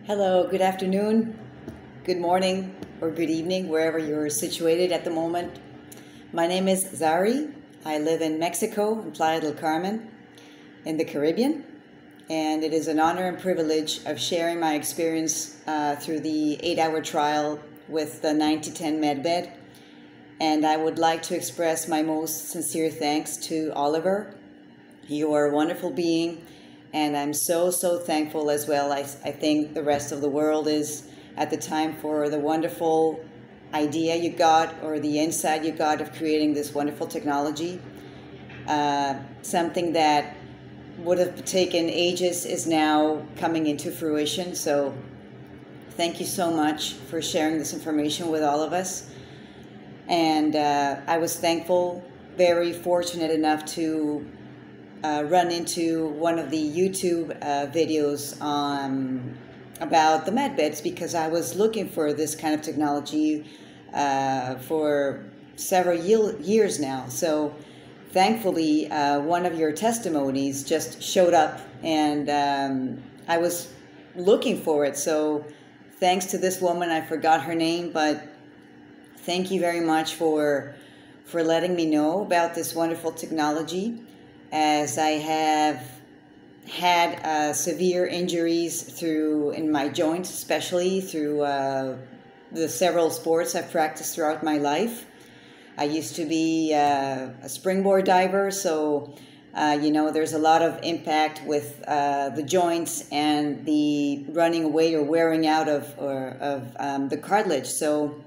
Hello, good afternoon, good morning, or good evening, wherever you're situated at the moment. My name is Zari. I live in Mexico, in Playa del Carmen, in the Caribbean, and it is an honor and privilege of sharing my experience through the 8-hour trial with the 9 to 10 medbed. And I would like to express my most sincere thanks to Oliver. You are a wonderful being, and I'm so thankful as well. I think the rest of the world is at the time for the wonderful idea you got, or the insight you got, of creating this wonderful technology. Something that would have taken ages is now coming into fruition. So thank you so much for sharing this information with all of us. And I was thankful, very fortunate enough to run into one of the YouTube videos about the med beds, because I was looking for this kind of technology for several years now. So thankfully, one of your testimonies just showed up, and I was looking for it. So thanks to this woman, I forgot her name, but thank you very much for letting me know about this wonderful technology, as I have had severe injuries in my joints, especially through the several sports I've practiced throughout my life. I used to be a springboard diver, so there's a lot of impact with the joints and the running away or wearing out of the cartilage. So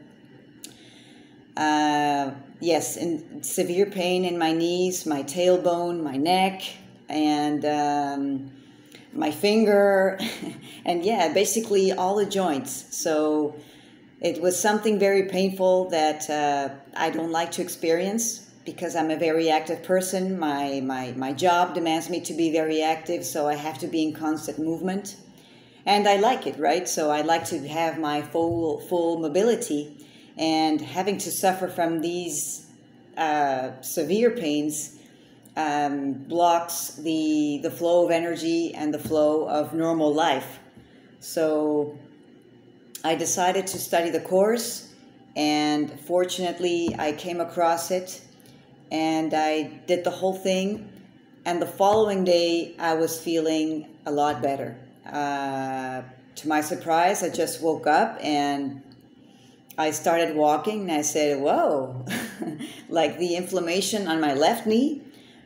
yes, and severe pain in my knees, my tailbone, my neck, and my finger, and yeah, basically all the joints. So it was something very painful that I don't like to experience, because I'm a very active person. My job demands me to be very active, so I have to be in constant movement. And I like it, right? So I like to have my full mobility. And having to suffer from these severe pains blocks the flow of energy and the flow of normal life. So I decided to study the course, and fortunately I came across it, and I did the whole thing. And the following day I was feeling a lot better. To my surprise, I just woke up and I started walking, and I said, whoa, like the inflammation on my left knee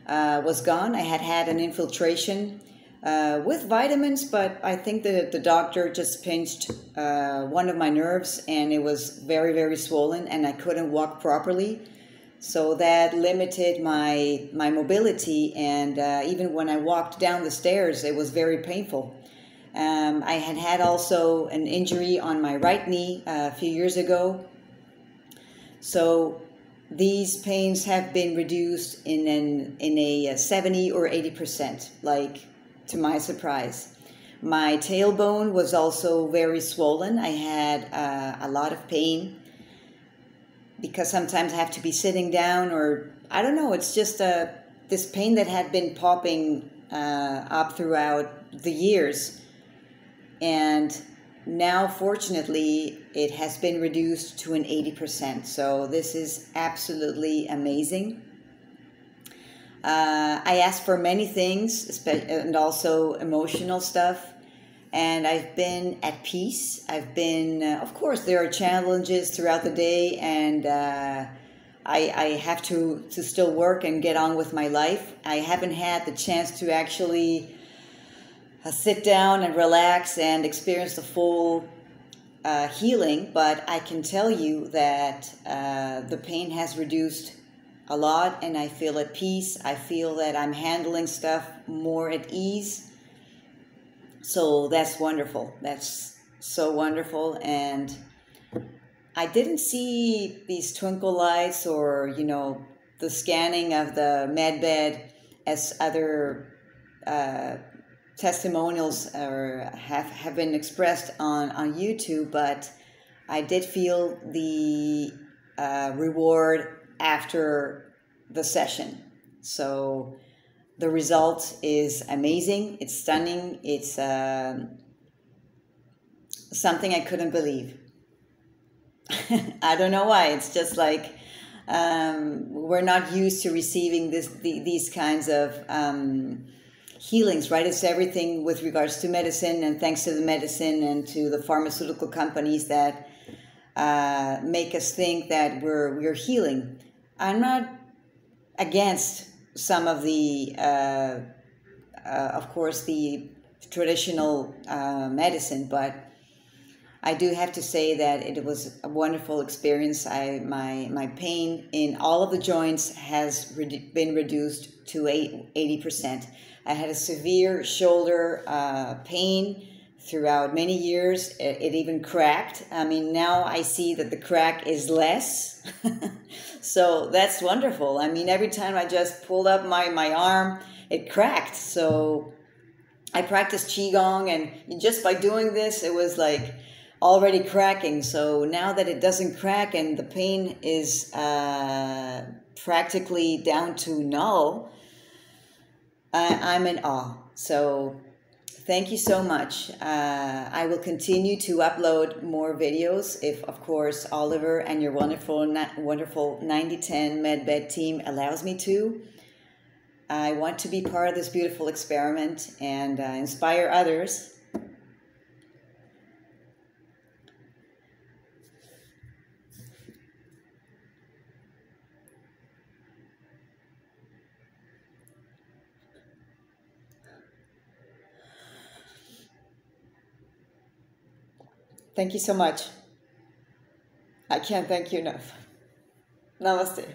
was gone. I had had an infiltration with vitamins, but I think that the doctor just pinched one of my nerves, and it was very swollen, and I couldn't walk properly. So that limited my mobility, and even when I walked down the stairs, it was very painful. I had also an injury on my right knee a few years ago. So these pains have been reduced in a 70 or 80%, like, to my surprise. My tailbone was also very swollen. I had a lot of pain, because sometimes I have to be sitting down, or I don't know, it's just this pain that had been popping up throughout the years. And now, fortunately, it has been reduced to an 80%. So this is absolutely amazing. I asked for many things, and also emotional stuff. And I've been at peace. I've been, of course, there are challenges throughout the day, and I have to still work and get on with my life. I haven't had the chance to actually sit down and relax and experience the full healing, but I can tell you that the pain has reduced a lot, and I feel at peace. I feel that I'm handling stuff more at ease. So that's wonderful. That's so wonderful. And I didn't see these twinkle lights, or the scanning of the med bed, as other testimonials or have been expressed on YouTube, but I did feel the reward after the session. So the result is amazing. It's stunning. It's something I couldn't believe. I don't know why. It's just like we're not used to receiving these kinds of healings, right? It's everything with regards to medicine, and thanks to the medicine and to the pharmaceutical companies that make us think that we're healing. I'm not against some of the, of course, the traditional medicine, but I do have to say that it was a wonderful experience. My pain in all of the joints has been reduced to 80%. I had a severe shoulder pain throughout many years. It even cracked. I mean, now I see that the crack is less. So that's wonderful. I mean, every time I just pulled up my arm, it cracked. So I practiced Qigong, and just by doing this, it was like already cracking. So now that it doesn't crack and the pain is practically down to null, I'm in awe. So thank you so much. I will continue to upload more videos if, of course, Oliver and your wonderful 9010 MedBed team allows me to. I want to be part of this beautiful experiment and inspire others. Thank you so much. I can't thank you enough. Namaste.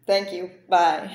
Thank you. Bye.